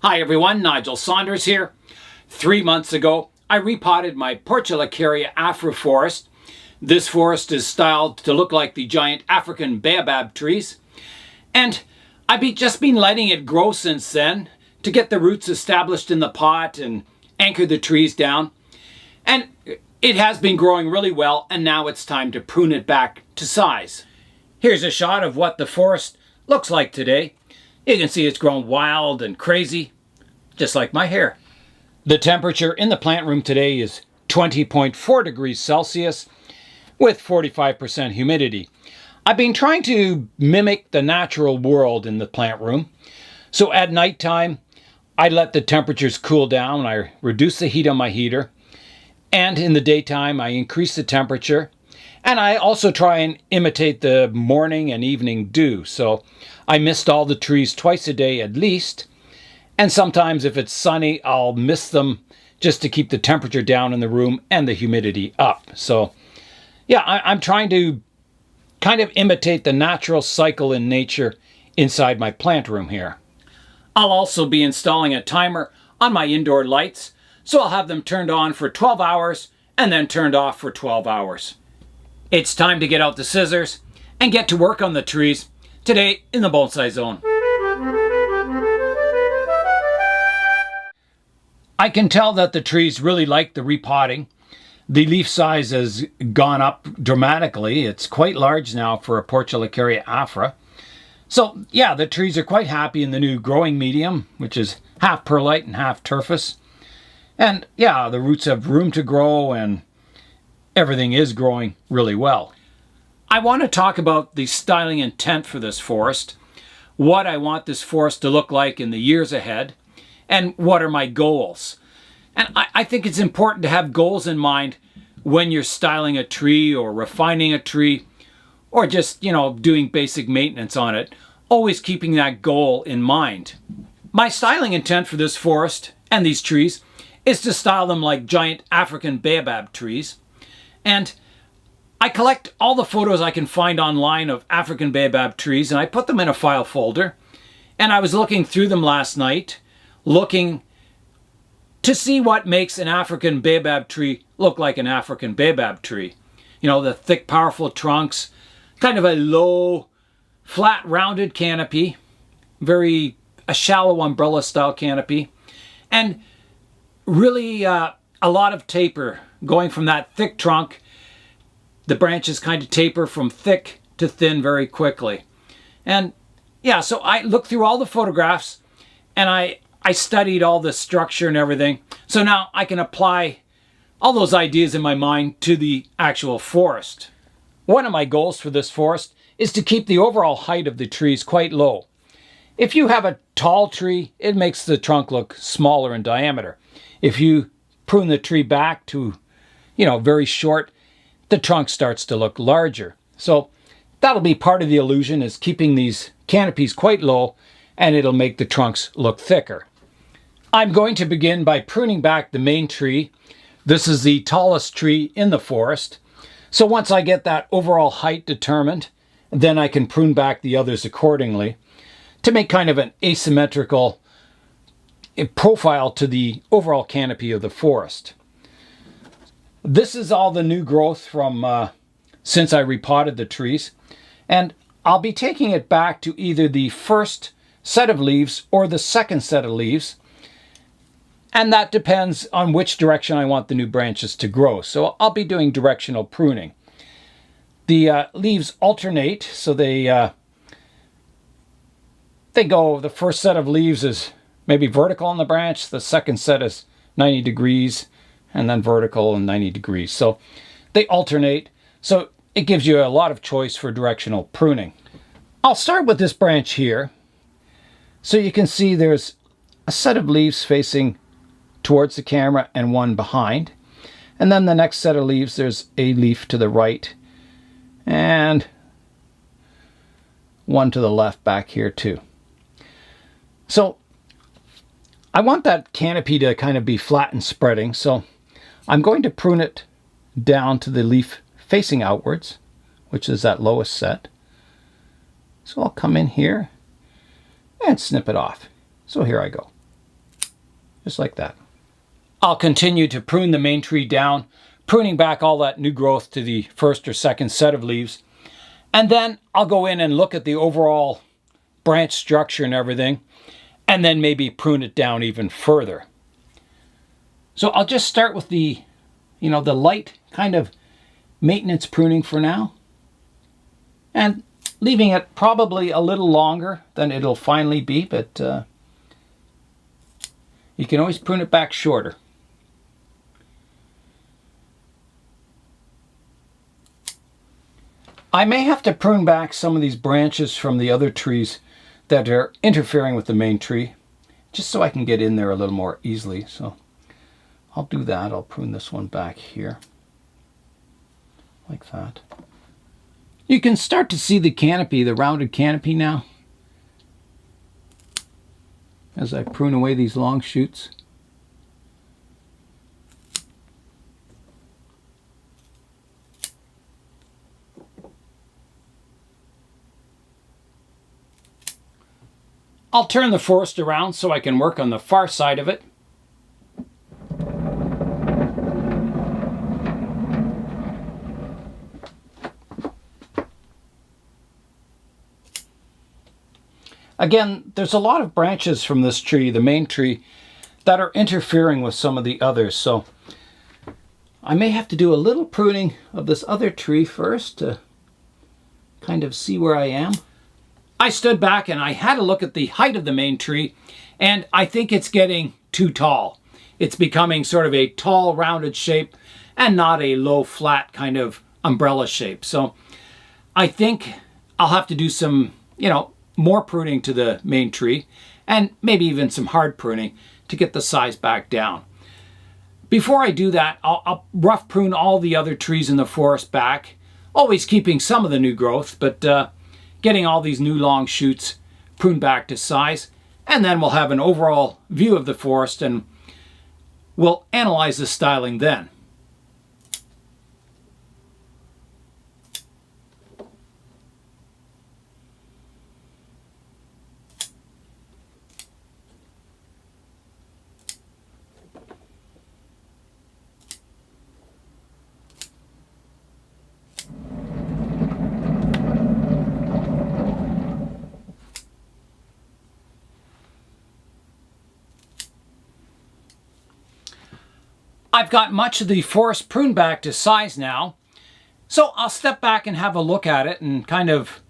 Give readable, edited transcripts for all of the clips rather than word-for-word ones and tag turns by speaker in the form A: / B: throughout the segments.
A: Hi everyone, Nigel Saunders here. 3 months ago, I repotted my Portulacaria afra forest. This forest is styled to look like the giant African Baobab trees. And I've just been letting it grow since then to get the roots established in the pot and anchor the trees down. And it has been growing really well, and now it's time to prune it back to size. Here's a shot of what the forest looks like today. You can see it's grown wild and crazy, just like my hair. The temperature in the plant room today is 20.4 degrees Celsius with 45% humidity. I've been trying to mimic the natural world in the plant room. So at nighttime, I let the temperatures cool down. I reduce the heat on my heater. And in the daytime, I increase the temperature. And I also try and imitate the morning and evening dew. So I mist all the trees twice a day at least. And sometimes if it's sunny, I'll mist them just to keep the temperature down in the room and the humidity up. So yeah, I'm trying to kind of imitate the natural cycle in nature inside my plant room here. I'll also be installing a timer on my indoor lights. So I'll have them turned on for 12 hours and then turned off for 12 hours. It's time to get out the scissors and get to work on the trees today in the bonsai zone. I can tell that the trees really like the repotting. The leaf size has gone up dramatically. It's quite large now for a Portulacaria afra. So yeah, the trees are quite happy in the new growing medium, which is half perlite and half turfus. And yeah, the roots have room to grow and everything is growing really well. I want to talk about the styling intent for this forest, what I want this forest to look like in the years ahead, and what are my goals. And I think it's important to have goals in mind when you're styling a tree or refining a tree or just, doing basic maintenance on it, always keeping that goal in mind. My styling intent for this forest and these trees is to style them like giant African Baobab trees. And I collect all the photos I can find online of African Baobab trees and I put them in a file folder. And I was looking through them last night, looking to see what makes an African Baobab tree look like an African Baobab tree. The thick, powerful trunks, kind of a low, flat, rounded canopy, a shallow umbrella style canopy, and really a lot of taper going from that thick trunk. The branches kind of taper from thick to thin very quickly. And yeah, so I looked through all the photographs and I studied all the structure and everything. So now I can apply all those ideas in my mind to the actual forest. One of my goals for this forest is to keep the overall height of the trees quite low. If you have a tall tree, it makes the trunk look smaller in diameter. If you prune the tree back to, very short, the trunk starts to look larger. So that'll be part of the illusion, is keeping these canopies quite low, and it'll make the trunks look thicker. I'm going to begin by pruning back the main tree. This is the tallest tree in the forest. So once I get that overall height determined, then I can prune back the others accordingly to make kind of an asymmetrical profile to the overall canopy of the forest. This is all the new growth from since I repotted the trees, and I'll be taking it back to either the first set of leaves or the second set of leaves, and that depends on which direction I want the new branches to grow. So I'll be doing directional pruning. The leaves alternate, so they go, the first set of leaves is maybe vertical on the branch, the second set is 90 degrees, and then vertical and 90 degrees. So they alternate, so it gives you a lot of choice for directional pruning. I'll start with this branch here. So you can see there's a set of leaves facing towards the camera and one behind. And then the next set of leaves, there's a leaf to the right and one to the left back here too. So I want that canopy to kind of be flat and spreading, so I'm going to prune it down to the leaf facing outwards, which is that lowest set. So I'll come in here and snip it off. So here I go. just like that. I'll continue to prune the main tree down, pruning back all that new growth to the first or second set of leaves. And then I'll go in and look at the overall branch structure and everything, and then maybe prune it down even further. So I'll just start with the light kind of maintenance pruning for now, and leaving it probably a little longer than it'll finally be, but you can always prune it back shorter. I may have to prune back some of these branches from the other trees that are interfering with the main tree, just so I can get in there a little more easily. So I'll do that. I'll prune this one back here, like that. You can start to see the canopy, the rounded canopy now, as I prune away these long shoots. I'll turn the forest around so I can work on the far side of it. Again, there's a lot of branches from this tree, the main tree, that are interfering with some of the others, so I may have to do a little pruning of this other tree first to kind of see where I am. I stood back and I had a look at the height of the main tree, and I think it's getting too tall. It's becoming sort of a tall, rounded shape and not a low, flat kind of umbrella shape. So I think I'll have to do some, more pruning to the main tree, and maybe even some hard pruning to get the size back down. Before I do that, I'll rough prune all the other trees in the forest back, always keeping some of the new growth, but getting all these new long shoots pruned back to size, and then we'll have an overall view of the forest and we'll analyze the styling then. I've got much of the forest pruned back to size now, so I'll step back and have a look at it and kind of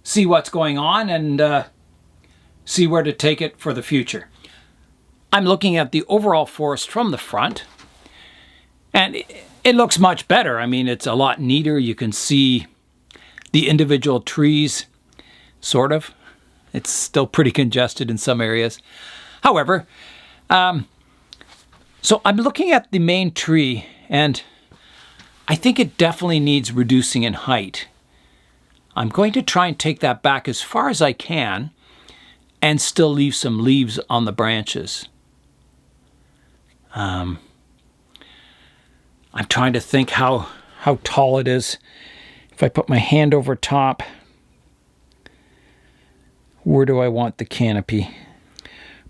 A: see what's going on and see where to take it for the future. I'm looking at the overall forest from the front, and it looks much better. I mean, it's a lot neater. You can see the individual trees, sort of. It's still pretty congested in some areas. However, so I'm looking at the main tree, and I think it definitely needs reducing in height. I'm going to try and take that back as far as I can and still leave some leaves on the branches. I'm trying to think how tall it is. If I put my hand over top, where do I want the canopy?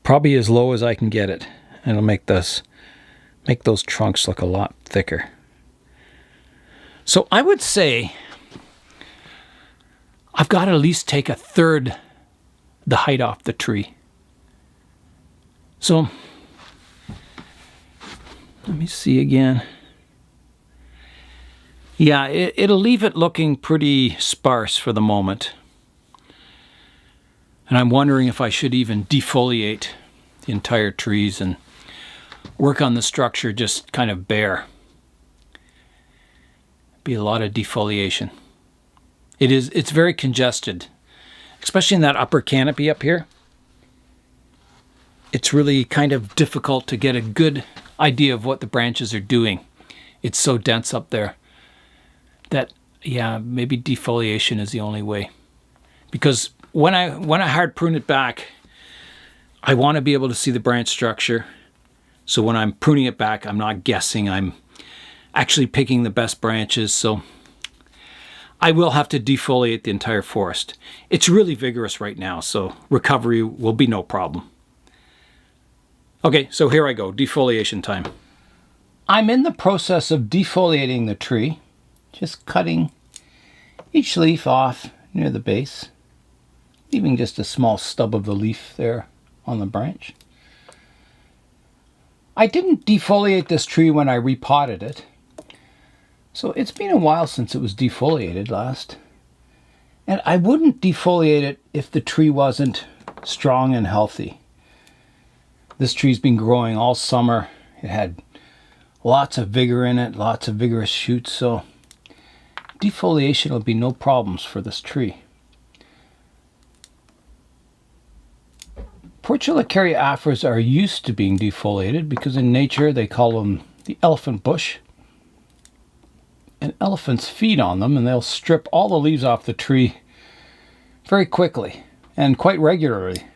A: Probably as low as I can get it. It'll make those trunks look a lot thicker. So I would say I've got to at least take a third the height off the tree. So let me see again. Yeah, it'll leave it looking pretty sparse for the moment. And I'm wondering if I should even defoliate the entire trees and work on the structure just kind of bare. Be a lot of defoliation. It's very congested, especially in that upper canopy up here. It's really kind of difficult to get a good idea of what the branches are doing. It's so dense up there that, yeah, maybe defoliation is the only way. Because when I hard prune it back, I want to be able to see the branch structure. So when I'm pruning it back, I'm not guessing. I'm actually picking the best branches. So I will have to defoliate the entire forest. It's really vigorous right now, so recovery will be no problem. Okay, so here I go, defoliation time. I'm in the process of defoliating the tree, just cutting each leaf off near the base, leaving just a small stub of the leaf there on the branch. I didn't defoliate this tree when I repotted it, so it's been a while since it was defoliated last. And I wouldn't defoliate it if the tree wasn't strong and healthy. This tree's been growing all summer. It had lots of vigor in it, lots of vigorous shoots, so defoliation will be no problems for this tree. Portulacaria afras are used to being defoliated because in nature they call them the elephant bush. And elephants feed on them and they'll strip all the leaves off the tree very quickly and quite regularly.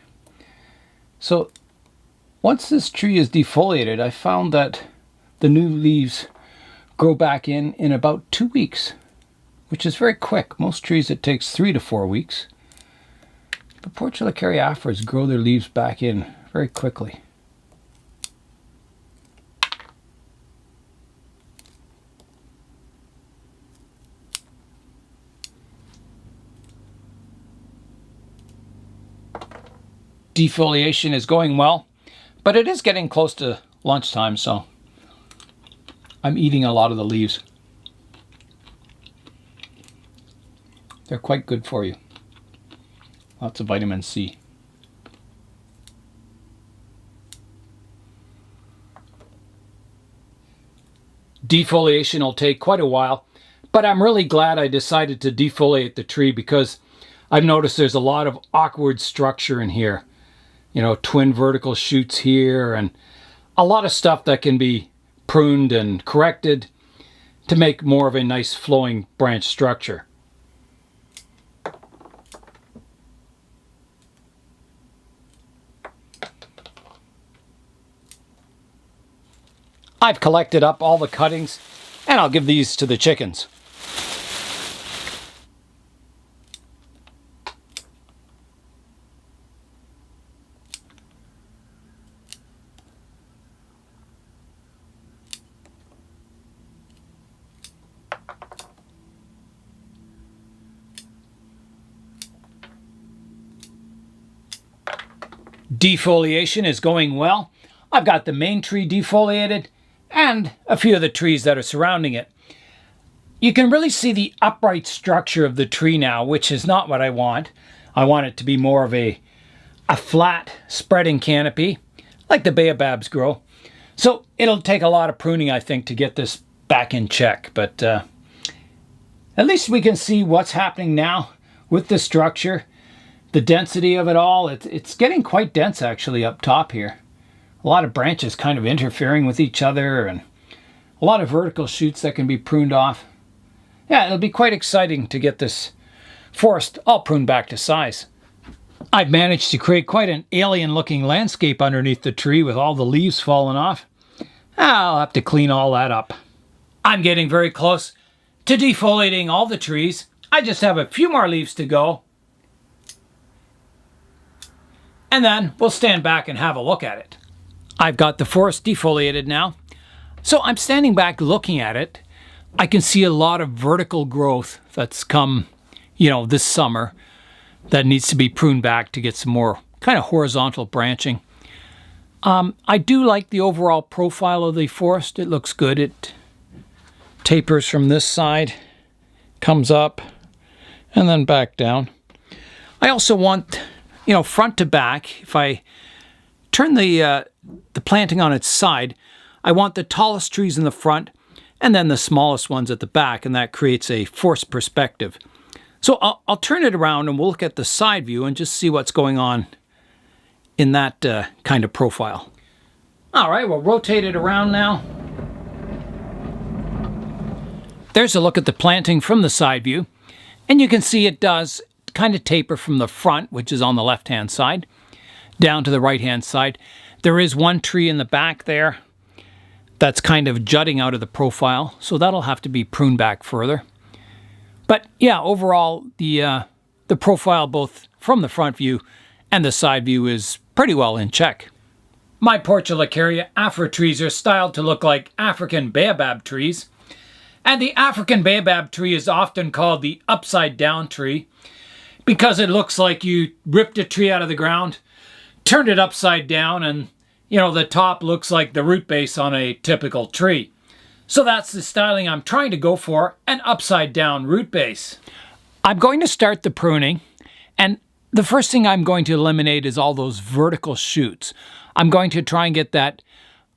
A: So once this tree is defoliated, I found that the new leaves grow back in about 2 weeks, which is very quick. Most trees it takes 3 to 4 weeks. But Portulacaria afras grow their leaves back in very quickly. Defoliation is going well, but it is getting close to lunchtime, so I'm eating a lot of the leaves. They're quite good for you. Lots of vitamin C. Defoliation will take quite a while, but I'm really glad I decided to defoliate the tree because I've noticed there's a lot of awkward structure in here. You know, twin vertical shoots here and a lot of stuff that can be pruned and corrected to make more of a nice flowing branch structure. I've collected up all the cuttings and I'll give these to the chickens. Defoliation is going well. I've got the main tree defoliated and a few of the trees that are surrounding it. You can really see the upright structure of the tree now, which is not what I want. I want it to be more of a flat spreading canopy, like the baobabs grow. So it'll take a lot of pruning, I think, to get this back in check. But at least we can see what's happening now with the structure, the density of it all. It's getting quite dense, actually, up top here. A lot of branches kind of interfering with each other and a lot of vertical shoots that can be pruned off. Yeah, it'll be quite exciting to get this forest all pruned back to size. I've managed to create quite an alien-looking landscape underneath the tree with all the leaves falling off. I'll have to clean all that up. I'm getting very close to defoliating all the trees. I just have a few more leaves to go. And then we'll stand back and have a look at it. I've got the forest defoliated now. So I'm standing back looking at it. I can see a lot of vertical growth that's come, this summer that needs to be pruned back to get some more kind of horizontal branching. I do like the overall profile of the forest. It looks good. It tapers from this side, comes up, and then back down. I also want, front to back, if I turn the planting on its side, I want the tallest trees in the front and then the smallest ones at the back, and that creates a forced perspective. So I'll turn it around and we'll look at the side view and just see what's going on in that kind of profile. All right, we'll rotate it around now. There's a look at the planting from the side view, and you can see it does kind of taper from the front, which is on the left-hand side, down to the right-hand side. There is one tree in the back there that's kind of jutting out of the profile, so that'll have to be pruned back further. But yeah, overall, the profile both from the front view and the side view is pretty well in check. My Portulacaria afra trees are styled to look like African Baobab trees. And the African Baobab tree is often called the upside down tree because it looks like you ripped a tree out of the ground, turned it upside down, and the top looks like the root base on a typical tree. So that's the styling I'm trying to go for, an upside down root base. I'm going to start the pruning, and the first thing I'm going to eliminate is all those vertical shoots. I'm going to try and get that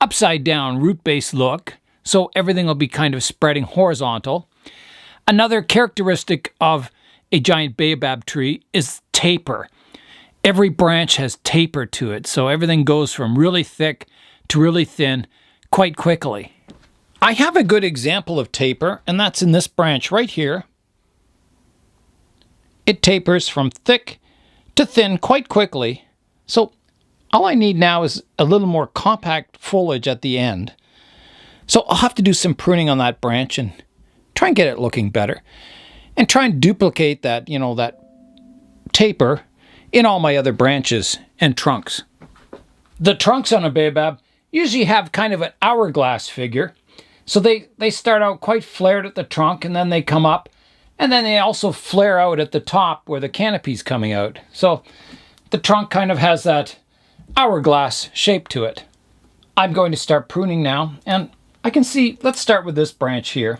A: upside down root base look, so everything will be kind of spreading horizontal. Another characteristic of a giant baobab tree is taper. Every branch has taper to it, so everything goes from really thick to really thin quite quickly. I have a good example of taper, and that's in this branch right here. It tapers from thick to thin quite quickly, so all I need now is a little more compact foliage at the end. So I'll have to do some pruning on that branch and try and get it looking better. And try and duplicate that, that taper in all my other branches and trunks. The trunks on a baobab usually have kind of an hourglass figure. So they start out quite flared at the trunk, and then they come up, and then they also flare out at the top where the canopy's coming out. So the trunk kind of has that hourglass shape to it. I'm going to start pruning now, and I can see, let's start with this branch here.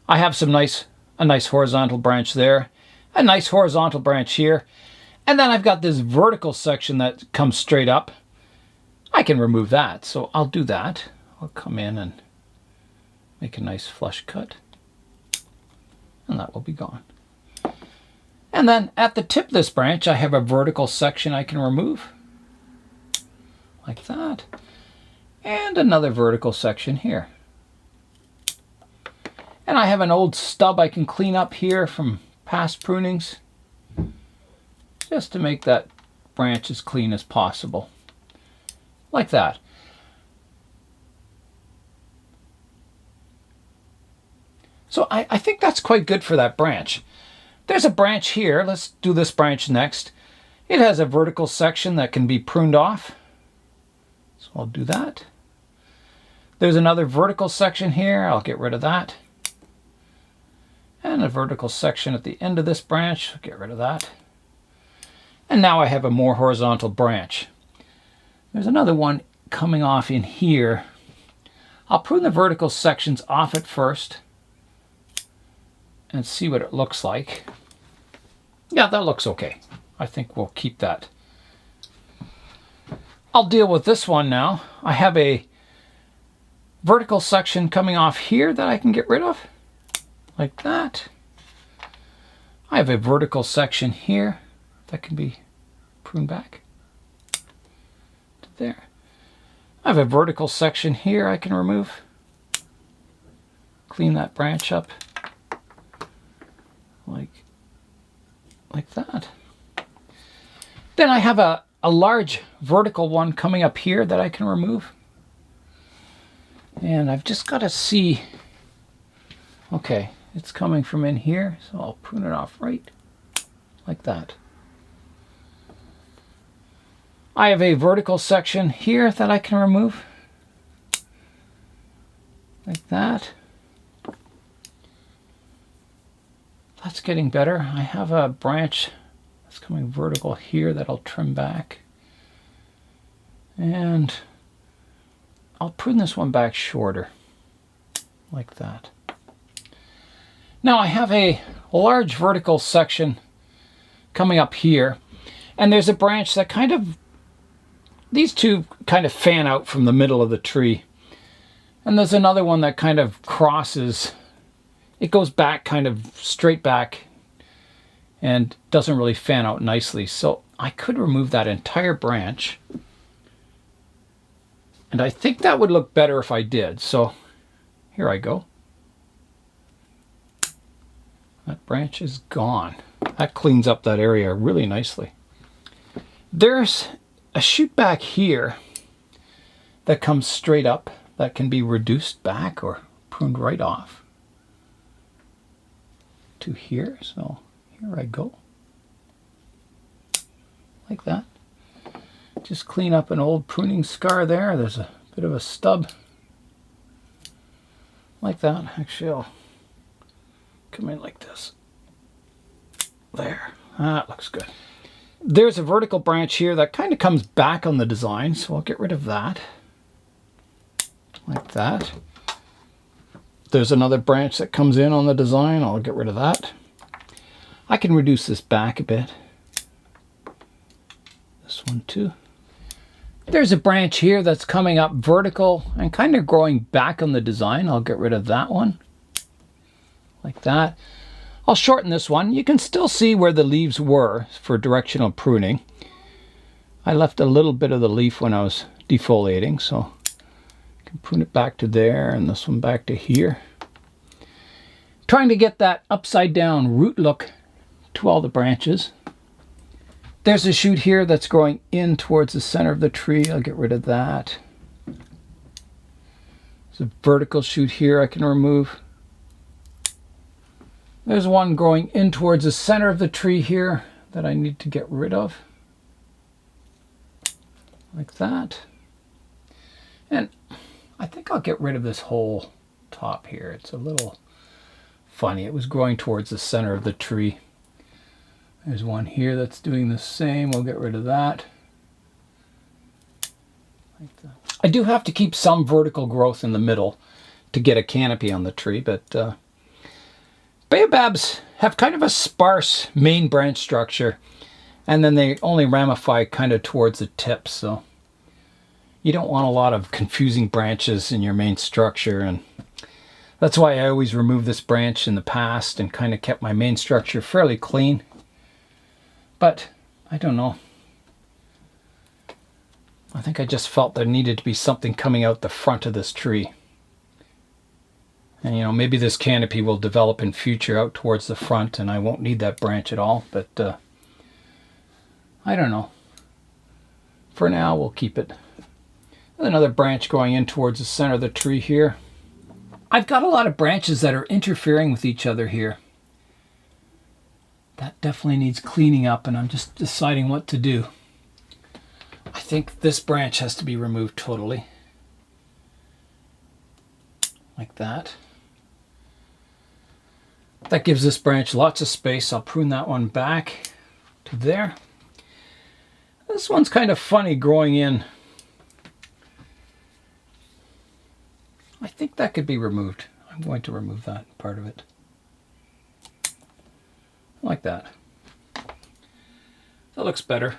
A: I have a nice horizontal branch there, a nice horizontal branch here, and then I've got this vertical section that comes straight up. I can remove that, so I'll do that. I'll come in and make a nice flush cut, and that will be gone. And then at the tip of this branch, I have a vertical section I can remove, like that, and another vertical section here. And I have an old stub I can clean up here from past prunings, just to make that branch as clean as possible, like that. So I think that's quite good for that branch. There's a branch here. Let's do this branch next. It has a vertical section that can be pruned off. So I'll do that. There's another vertical section here. I'll get rid of that. And a vertical section at the end of this branch. I'll get rid of that. And now I have a more horizontal branch. There's another one coming off in here. I'll prune the vertical sections off at first and see what it looks like. Yeah, that looks okay. I think we'll keep that. I'll deal with this one now. I have a vertical section coming off here that I can get rid of, like that. I have a vertical section here that can be pruned back to there. I have a vertical section here I can remove. Clean that branch up like that. Then I have a large vertical one coming up here that I can remove. And I've just got to see, okay, it's coming from in here, so I'll prune it off right like that. I have a vertical section here that I can remove, like that. That's getting better. I have a branch that's coming vertical here that I'll trim back. And I'll prune this one back shorter, like that. Now I have a large vertical section coming up here, and there's a branch that these two kind of fan out from the middle of the tree. And there's another one that kind of crosses. It goes back, kind of straight back, and doesn't really fan out nicely. So I could remove that entire branch. And I think that would look better if I did. So here I go. That branch is gone. That cleans up that area really nicely. There's a shoot back here that comes straight up that can be reduced back or pruned right off to here. So here I go, like that. just clean up an old pruning scar there. There's a bit of a stub. Like that. Actually, I'll come in like this. There. That looks good. There's a vertical branch here that kind of comes back on the design, so I'll get rid of that. Like that. There's another branch that comes in on the design. I'll get rid of that. I can reduce this back a bit. This one too. There's a branch here that's coming up vertical and kind of growing back on the design. I'll get rid of that one. Like that. I'll shorten this one. You can still see where the leaves were for directional pruning. I left a little bit of the leaf when I was defoliating, so I can prune it back to there and this one back to here. Trying to get that upside down root look to all the branches. There's a shoot here that's growing in towards the center of the tree. I'll get rid of that. There's a vertical shoot here I can remove. There's one growing in towards the center of the tree here that I need to get rid of. Like that. And I think I'll get rid of this whole top here. It's a little funny. It was growing towards the center of the tree. There's one here that's doing the same. We'll get rid of that. Like that. I do have to keep some vertical growth in the middle to get a canopy on the tree, but baobabs have kind of a sparse main branch structure, and then they only ramify kind of towards the tip, so you don't want a lot of confusing branches in your main structure, and that's why I always removed this branch in the past and kind of kept my main structure fairly clean. But I don't know. I think I just felt there needed to be something coming out the front of this tree. And you know, maybe this canopy will develop in future out towards the front and I won't need that branch at all, but I don't know. For now, we'll keep it. Another branch going in towards the center of the tree here. I've got a lot of branches that are interfering with each other here. That definitely needs cleaning up, and I'm just deciding what to do. I think this branch has to be removed totally. Like that. That gives this branch lots of space. I'll prune that one back to there. This one's kind of funny growing in. I think that could be removed. I'm going to remove that part of it. Like that. That looks better.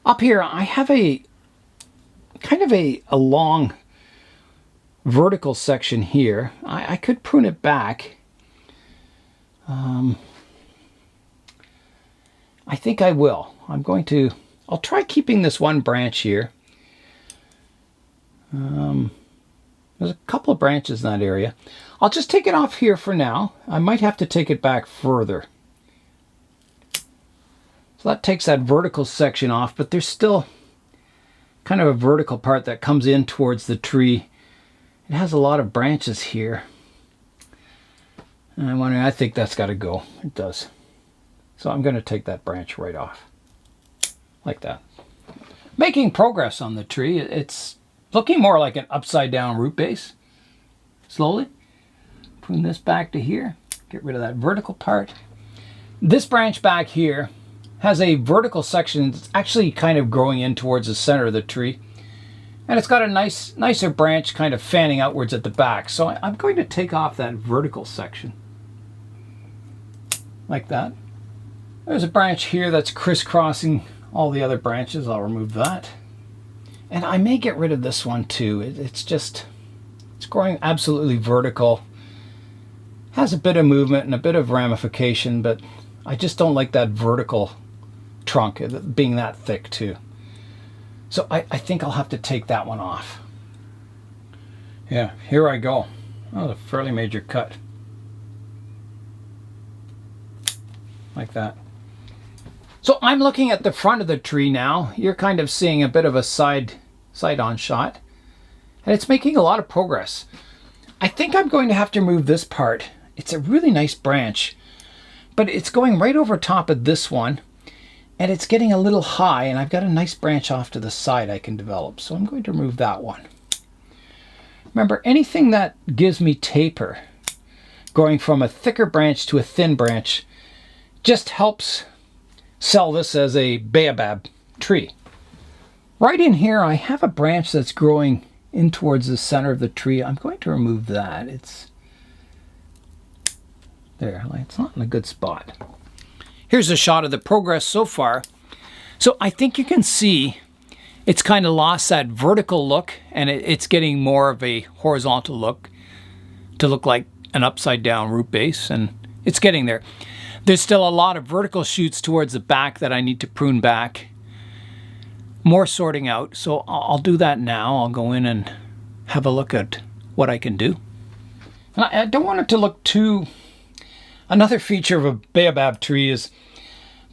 A: Up here I have a kind of a long vertical section here. I could prune it back. I think I will. I'll try keeping this one branch here. There's a couple of branches in that area. I'll just take it off here for now. I might have to take it back further. So that takes that vertical section off, but there's still kind of a vertical part that comes in towards the tree. It has a lot of branches here. And I'm wondering, I think that's got to go. It does. So I'm going to take that branch right off. Like that. Making progress on the tree. It's looking more like an upside down root base. Slowly. Prune this back to here. Get rid of that vertical part. This branch back here has a vertical section that's actually kind of growing in towards the center of the tree. And it's got a nicer branch kind of fanning outwards at the back. So I'm going to take off that vertical section. Like that. There's a branch here that's crisscrossing all the other branches. I'll remove that. And I may get rid of this one too. It's growing absolutely vertical. Has a bit of movement and a bit of ramification, but I just don't like that vertical trunk being that thick too. So I think I'll have to take that one off. Yeah, here I go. That was a fairly major cut. Like that. So I'm looking at the front of the tree now. You're kind of seeing a bit of a side-on shot. And it's making a lot of progress. I think I'm going to have to remove this part. It's a really nice branch, but it's going right over top of this one. and it's getting a little high, and I've got a nice branch off to the side I can develop, so I'm going to remove that one. Remember, anything that gives me taper, going from a thicker branch to a thin branch, just helps sell this as a baobab tree. Right in here, I have a branch that's growing in towards the center of the tree. I'm going to remove that. It's there, it's not in a good spot. Here's a shot of the progress so far. So I think you can see it's kind of lost that vertical look, and it's getting more of a horizontal look to look like an upside down root base, and it's getting there. There's still a lot of vertical shoots towards the back that I need to prune back. More sorting out, so I'll do that now. I'll go in and have a look at what I can do. And I don't want it to look too... Another feature of a baobab tree is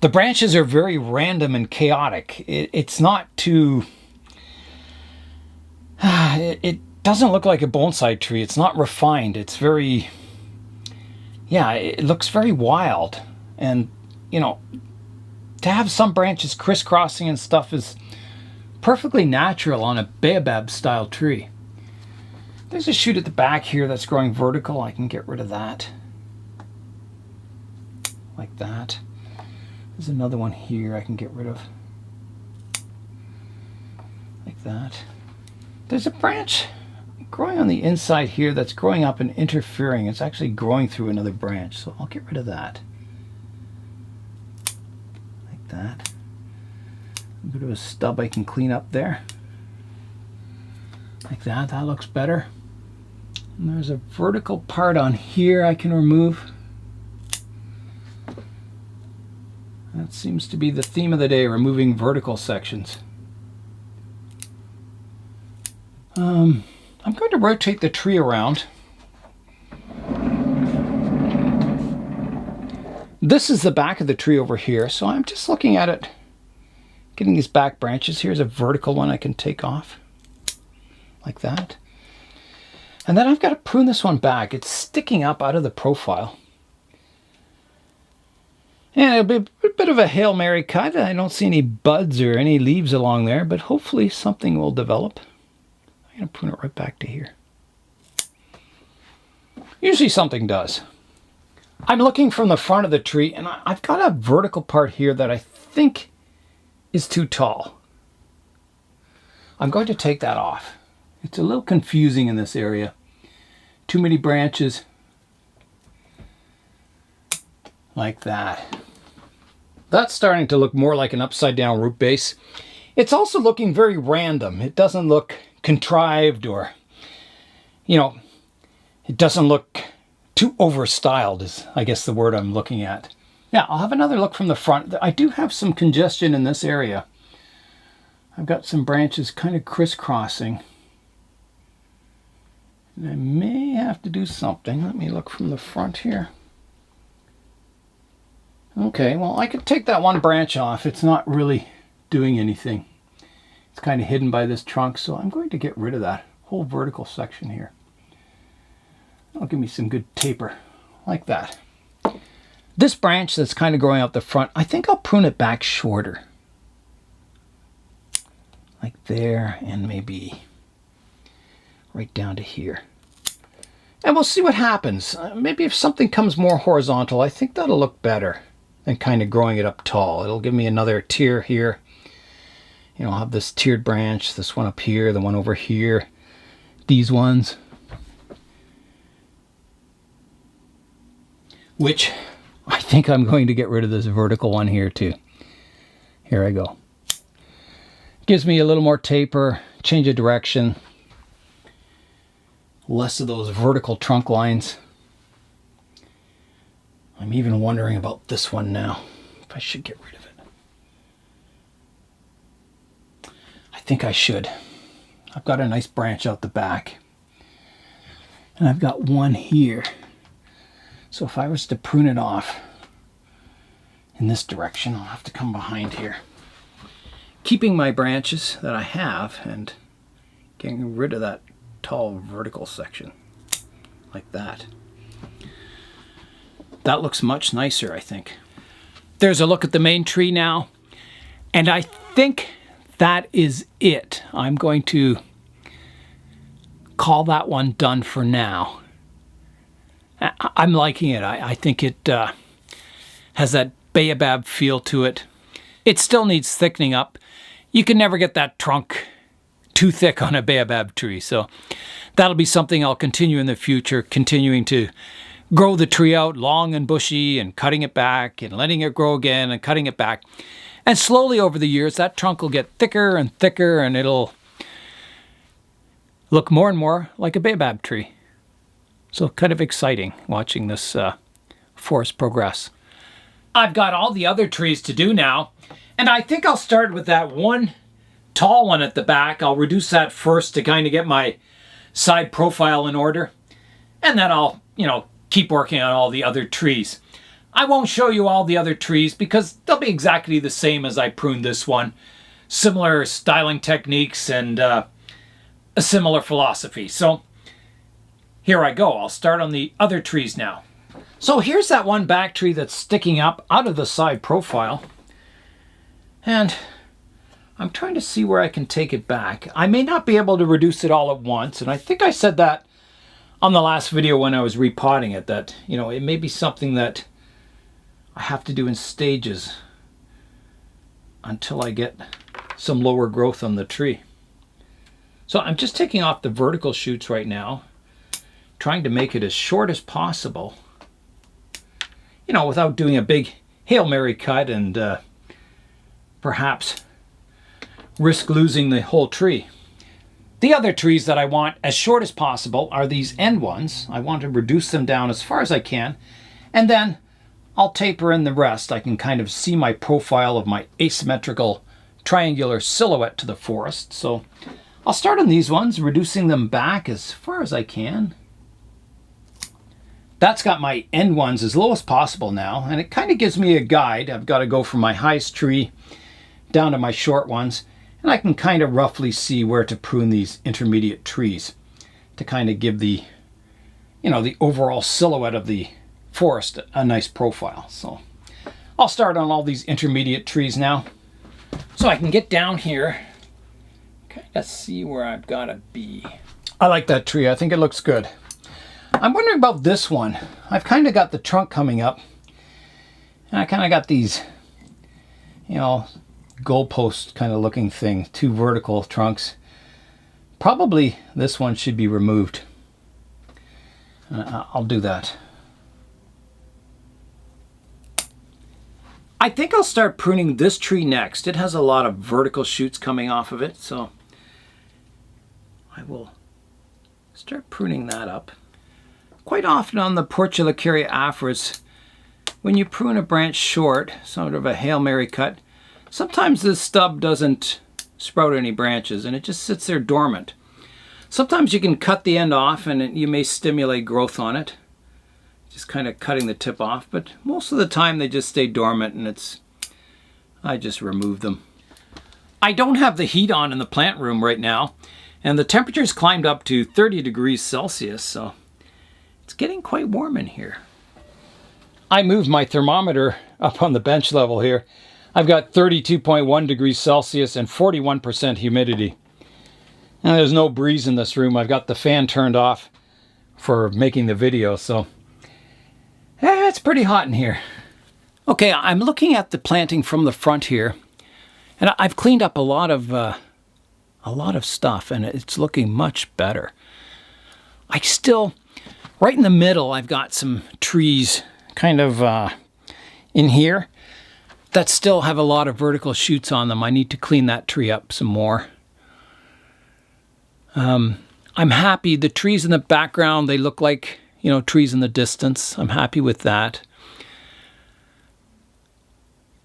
A: the branches are very random and chaotic. It's not too... It doesn't look like a bonsai tree. It's not refined. It's very... Yeah, it looks very wild. And, you know, to have some branches crisscrossing and stuff is perfectly natural on a baobab style tree. There's a shoot at the back here that's growing vertical. I can get rid of that. Like that. There's another one here I can get rid of. Like that. There's a branch growing on the inside here that's growing up and interfering. It's actually growing through another branch, so I'll get rid of that. Like that. A bit of a stub I can clean up there. Like that. That looks better. And there's a vertical part on here I can remove. That seems to be the theme of the day, removing vertical sections. I'm going to rotate the tree around. This is the back of the tree over here, so I'm just looking at it, getting these back branches. Here's a vertical one I can take off, like that. And then I've got to prune this one back. It's sticking up out of the profile. And it'll be a bit of a Hail Mary cut. I don't see any buds or any leaves along there, but hopefully something will develop. I'm going to prune it right back to here. Usually something does. I'm looking from the front of the tree, and I've got a vertical part here that I think is too tall. I'm going to take that off. It's a little confusing in this area. Too many branches. Like that. That's starting to look more like an upside down root base. It's also looking very random. It doesn't look contrived, or, you know, it doesn't look too over-styled is, I guess, the word I'm looking at. Yeah, I'll have another look from the front. I do have some congestion in this area. I've got some branches kind of crisscrossing. And I may have to do something. Let me look from the front here. Okay, well, I could take that one branch off. It's not really doing anything. It's kind of hidden by this trunk, so I'm going to get rid of that whole vertical section here. That'll give me some good taper, like that. This branch that's kind of growing out the front, I think I'll prune it back shorter. Like there, and maybe right down to here. And we'll see what happens. Maybe if something comes more horizontal, I think that'll look better than kind of growing it up tall. It'll give me another tier here. You know, I'll have this tiered branch, this one up here, the one over here, these ones. Which I think I'm going to get rid of this vertical one here too. Here I go. Gives me a little more taper, change of direction, less of those vertical trunk lines. I'm even wondering about this one now, if I should get rid of it. I think I should. I've got a nice branch out the back. And I've got one here. So if I was to prune it off in this direction, I'll have to come behind here. Keeping my branches that I have and getting rid of that tall vertical section. Like that. That looks much nicer, I think. There's a look at the main tree now.
B: And I think that is it. I'm going to call that one done for now. I'm liking it. I think it has that baobab feel to it. It still needs thickening up. You can never get that trunk too thick on a baobab tree. So that'll be something I'll continue in the future, continuing to grow the tree out long and bushy and cutting it back and letting it grow again and cutting it back. And slowly over the years, that trunk will get thicker and thicker and it'll look more and more like a baobab tree. So kind of exciting watching this forest progress. I've got all the other trees to do now, and I think I'll start with that one tall one at the back. I'll reduce that first to kind of get my side profile in order, and then I'll, keep working on all the other trees. I won't show you all the other trees because they'll be exactly the same as I pruned this one. Similar styling techniques and a similar philosophy. So here I go. I'll start on the other trees now. So here's that one back tree that's sticking up out of the side profile. And I'm trying to see where I can take it back. I may not be able to reduce it all at once. And I think I said that on the last video when I was repotting it, that, it may be something that I have to do in stages until I get some lower growth on the tree. So I'm just taking off the vertical shoots right now, trying to make it as short as possible, without doing a big Hail Mary cut and perhaps risk losing the whole tree. The other trees that I want as short as possible are these end ones. I want to reduce them down as far as I can, and then I'll taper in the rest. I can kind of see my profile of my asymmetrical triangular silhouette to the forest. So I'll start on these ones, reducing them back as far as I can. That's got my end ones as low as possible now, and it kind of gives me a guide. I've got to go from my highest tree down to my short ones, and I can kind of roughly see where to prune these intermediate trees to kind of give the, the overall silhouette of the forest a nice profile. So I'll start on all these intermediate trees now. So I can get down here. Okay, let's see where I've got to be. I like that tree. I think it looks good. I'm wondering about this one. I've kind of got the trunk coming up, and I kind of got these, goalpost kind of looking thing, two vertical trunks. Probably this one should be removed. I'll do that. I think I'll start pruning this tree next. It has a lot of vertical shoots coming off of it, so I will start pruning that up. Quite often on the Portulacaria afras, when you prune a branch short, sort of a Hail Mary cut, sometimes the stub doesn't sprout any branches and it just sits there dormant. Sometimes you can cut the end off and you may stimulate growth on it, just kind of cutting the tip off, but most of the time they just stay dormant and I just remove them. I don't have the heat on in the plant room right now, and the temperature's climbed up to 30 degrees Celsius, so it's getting quite warm in here. I moved my thermometer up on the bench level here. I've got 32.1 degrees Celsius and 41% humidity. And there's no breeze in this room. I've got the fan turned off for making the video, so it's pretty hot in here. Okay, I'm looking at the planting from the front here, and I've cleaned up a lot of stuff, and it's looking much better. Right in the middle, I've got some trees kind of in here that still have a lot of vertical shoots on them. I need to clean that tree up some more. I'm happy. The trees in the background, they look like, trees in the distance. I'm happy with that.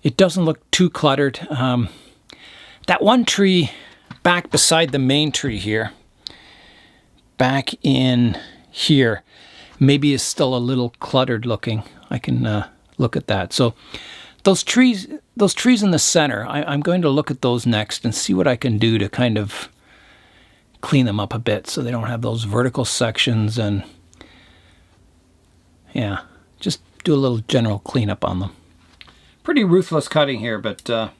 B: It doesn't look too cluttered. That one tree back beside the main tree here, back in here, maybe is still a little cluttered looking. I can look at that. So those trees in the center, I'm going to look at those next and see what I can do to kind of clean them up a bit so they don't have those vertical sections, and yeah, just do a little general cleanup on them. Pretty ruthless cutting here, but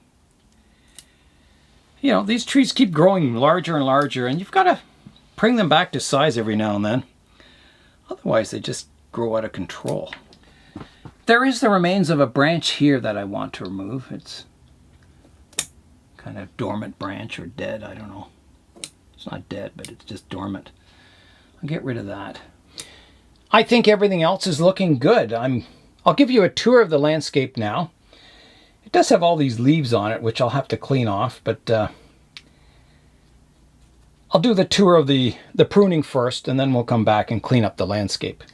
B: you know, these trees keep growing larger and larger, and you've got to bring them back to size every now and then. Otherwise, they just grow out of control. There is the remains of a branch here that I want to remove. It's kind of dormant branch or dead, I don't know. It's not dead, but it's just dormant. I'll get rid of that. I think everything else is looking good. I'll give you a tour of the landscape now. It does have all these leaves on it, which I'll have to clean off, but I'll do the tour of the pruning first, and then we'll come back and clean up the landscape.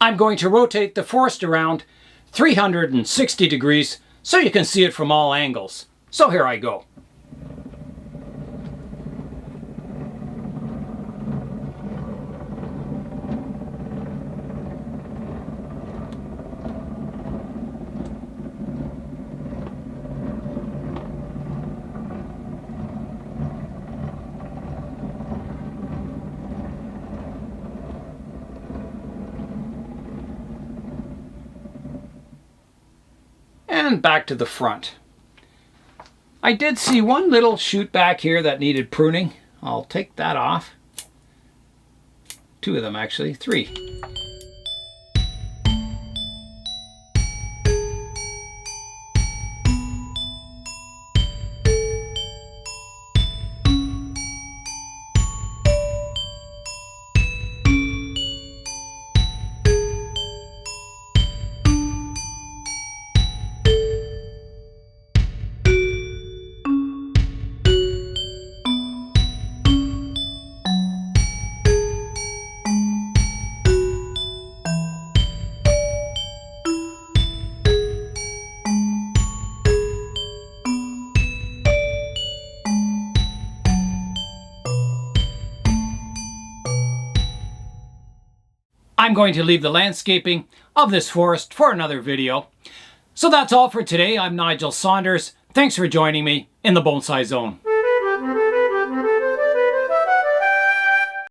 B: I'm going to rotate the forest around 360 degrees so you can see it from all angles. So here I go. And back to the front. I did see one little shoot back here that needed pruning. I'll take that off. Two of them actually, three. I'm going to leave the landscaping of this forest for another video. So that's all for today. I'm Nigel Saunders. Thanks for joining me in the Bonsai Zone.